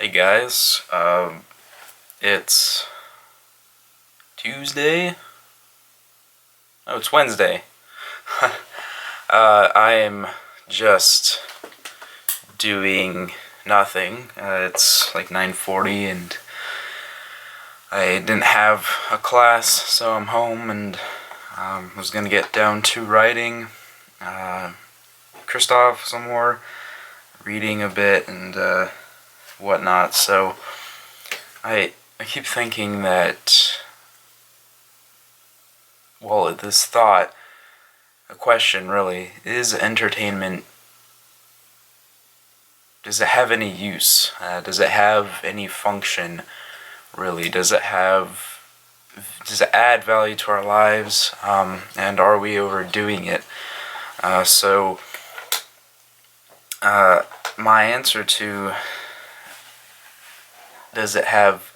Hey guys, it's Tuesday? Oh, it's Wednesday. I am just doing nothing. It's like 9:40 and I didn't have a class, so I'm home and was gonna get down to writing Christoph some more, reading a bit and whatnot. So I keep thinking that, well, this thought, a question really, is entertainment, does it have any use? Does it have any function, really? Does it add value to our lives? And are we overdoing it? My answer to does it have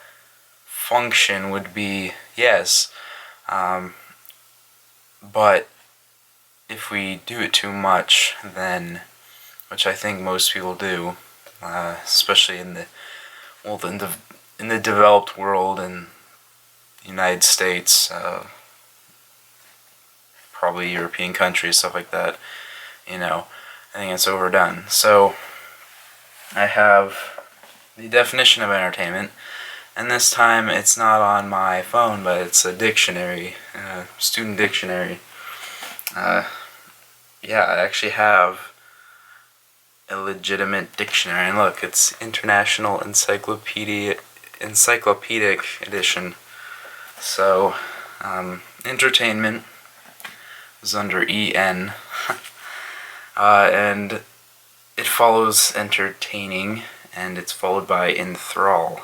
function would be yes. But if we do it too much, then, which I think most people do, especially in the developed world, in the United States, probably European countries, stuff like that, I think it's overdone. So I have the definition of entertainment, and this time it's not on my phone, but it's a dictionary, student dictionary. Yeah, I actually have a legitimate dictionary, and look, it's International Encyclopedic Edition. So, entertainment is under EN, and it follows entertaining, and it's followed by enthrall.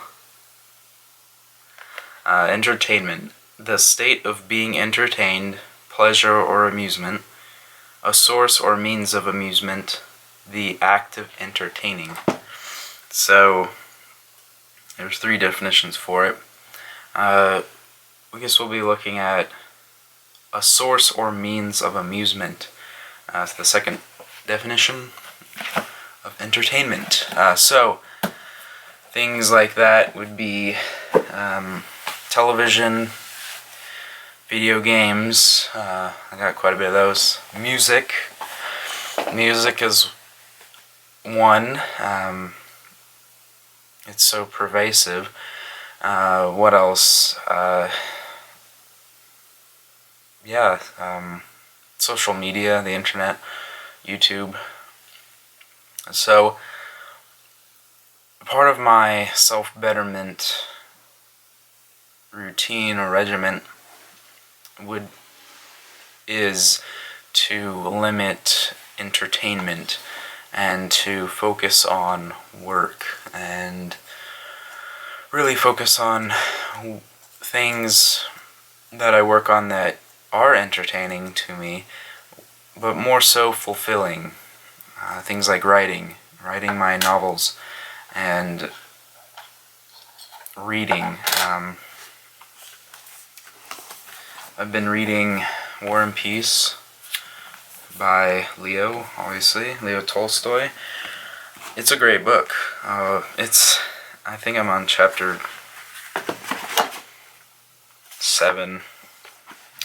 Entertainment, the state of being entertained, pleasure or amusement, a source or means of amusement, the act of entertaining. So, there's 3 definitions for it. I guess we'll be looking at a source or means of amusement. It's the second definition of entertainment. So, things like that would be television, video games. I got quite a bit of those. Music. Music is one. It's so pervasive. What else? Social media, the internet, YouTube. So, part of my self-betterment routine or regiment is to limit entertainment and to focus on work and really focus on things that I work on that are entertaining to me, but more so fulfilling. Things like writing my novels, and reading. I've been reading War and Peace by Leo Tolstoy. It's a great book. I think I'm on chapter 7.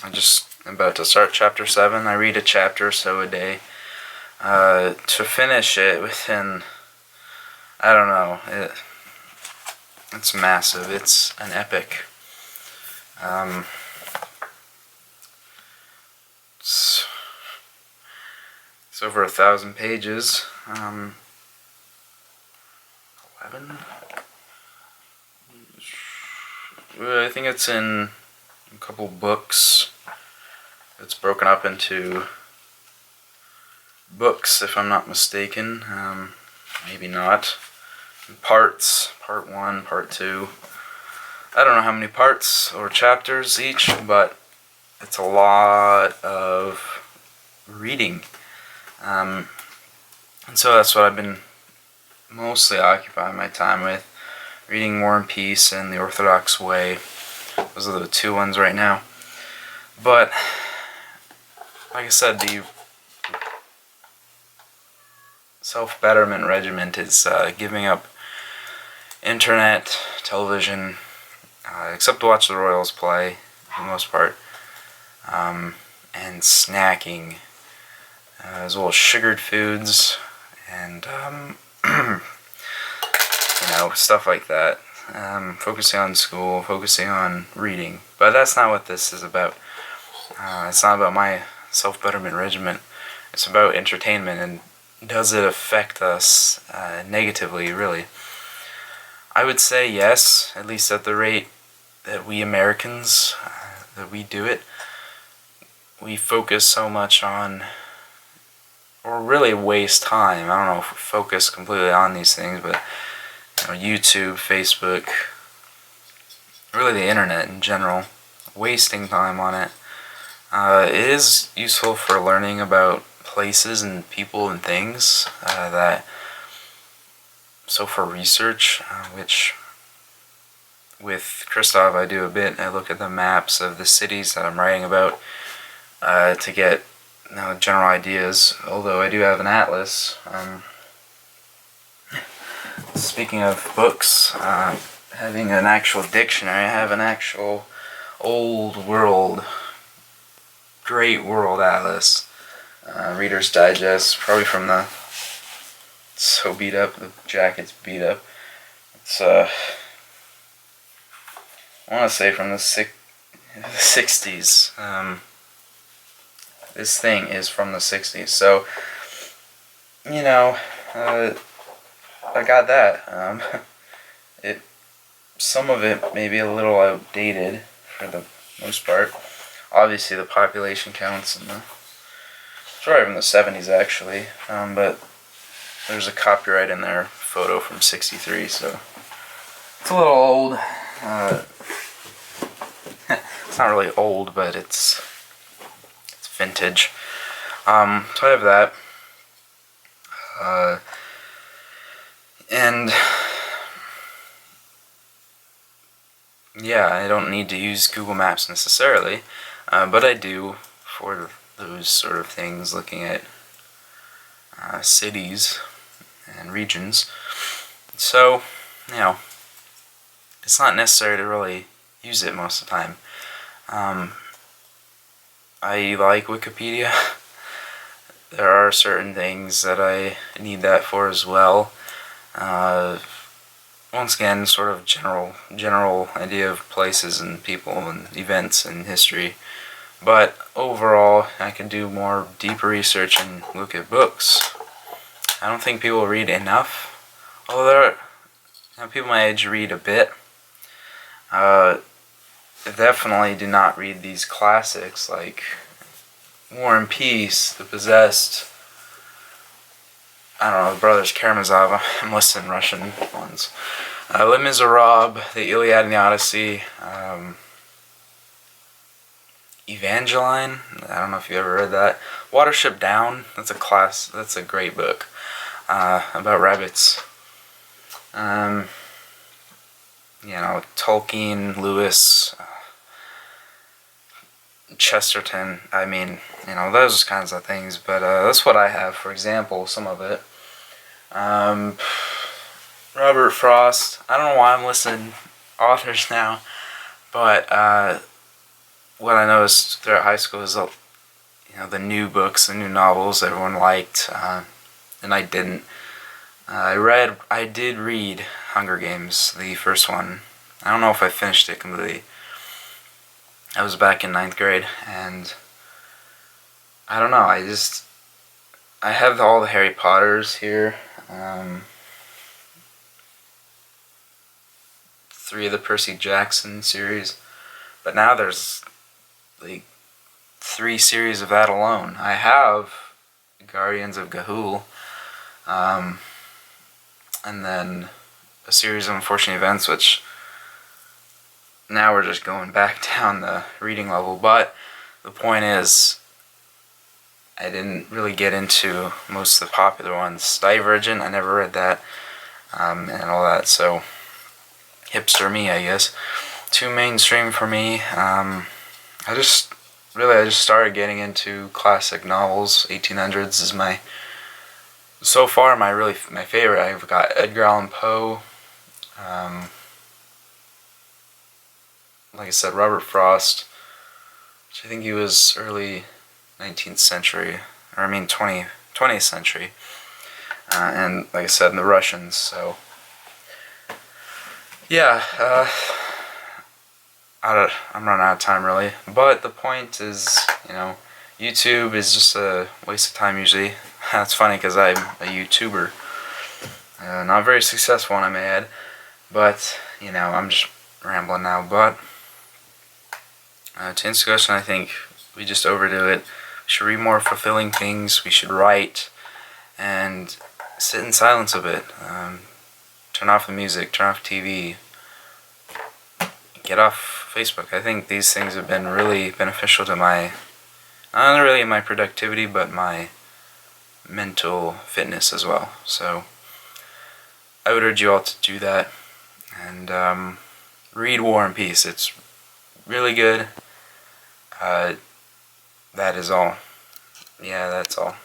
I'm just about to start chapter 7. I read a chapter or so a day. To finish it within, I don't know, it's massive. It's an epic. It's over 1,000 pages. 11? I think it's in a couple books. It's broken up into books, if I'm not mistaken. Maybe not. Parts. Part 1, Part 2. I don't know how many parts or chapters each, but it's a lot of reading. And so that's what I've been mostly occupying my time with. Reading War and Peace and The Orthodox Way. Those are the 2 ones right now. But, like I said, the self-betterment regiment is giving up internet, television, except to watch the Royals play for the most part, and snacking, as well as sugared foods, and stuff like that. Focusing on school, focusing on reading, but that's not what this is about. It's not about my self-betterment regiment. It's about entertainment, and does it affect us negatively, really? I would say yes, at least at the rate that we Americans, that we do it. We focus so much on, or really waste time. I don't know if we focus completely on these things, but YouTube, Facebook, really the internet in general, wasting time on it. It is useful for learning about places and people and things, so for research, which with Christoph I do a bit. I look at the maps of the cities that I'm writing about to get general ideas, although I do have an atlas. Speaking of books, having an actual dictionary, I have an actual old world, great world atlas, Reader's Digest, probably from the, so beat up, the jacket's beat up. It's, I want to say from the 60s. This thing is from the 60s, so, I got that. Some of it may be a little outdated for the most part. Obviously, the population counts and it's probably from the 70s actually, but there's a copyright in there, photo from '63, so it's a little old. It's not really old, but it's vintage. So I have that. And yeah, I don't need to use Google Maps necessarily, but I do for those sort of things, looking at cities and regions. So, it's not necessary to really use it most of the time. I like Wikipedia. There are certain things that I need that for as well. Once again, sort of general idea of places and people and events and history. But overall, I can do more deeper research and look at books. I don't think people read enough. Although people my age read a bit. Definitely do not read these classics like War and Peace, The Possessed, I don't know, the Brothers Karamazov. I'm listing Russian ones. Les Miserables, The Iliad and the Odyssey, Evangeline, I don't know if you ever read that. Watership Down, that's a great book about rabbits. Tolkien, Lewis, Chesterton, those kinds of things, but that's what I have, for example, some of it. Robert Frost, I don't know why I'm listing authors now, but what I noticed throughout high school is the new books, the new novels everyone liked, and I didn't. I did read Hunger Games, the first one. I don't know if I finished it completely. I was back in 9th grade, and I don't know, I have all the Harry Potters here, 3 of the Percy Jackson series, but now there's like 3 series of that alone. I have Guardians of Ga'Hoole, and then a series of Unfortunate Events, which now we're just going back down the reading level, but the point is, I didn't really get into most of the popular ones. Divergent, I never read that, and all that, so hipster me, I guess. Too mainstream for me. I just started getting into classic novels. 1800s is so far my favorite. I've got Edgar Allan Poe, Like I said, Robert Frost, which I think he was early 19th century, or I mean 20th century, and like I said, the Russians. So yeah, I'm running out of time really, but the point is, YouTube is just a waste of time usually. That's funny because I'm a YouTuber, not very successful, I may add, but I'm just rambling now. But to answer the question, I think we just overdo it. We should read more fulfilling things. We should write and sit in silence a bit. Turn off the music. Turn off TV. Get off Facebook. I think these things have been really beneficial to my, not really my productivity, but my mental fitness as well. So I would urge you all to do that, and read War and Peace. It's really good. That is all. Yeah, that's all.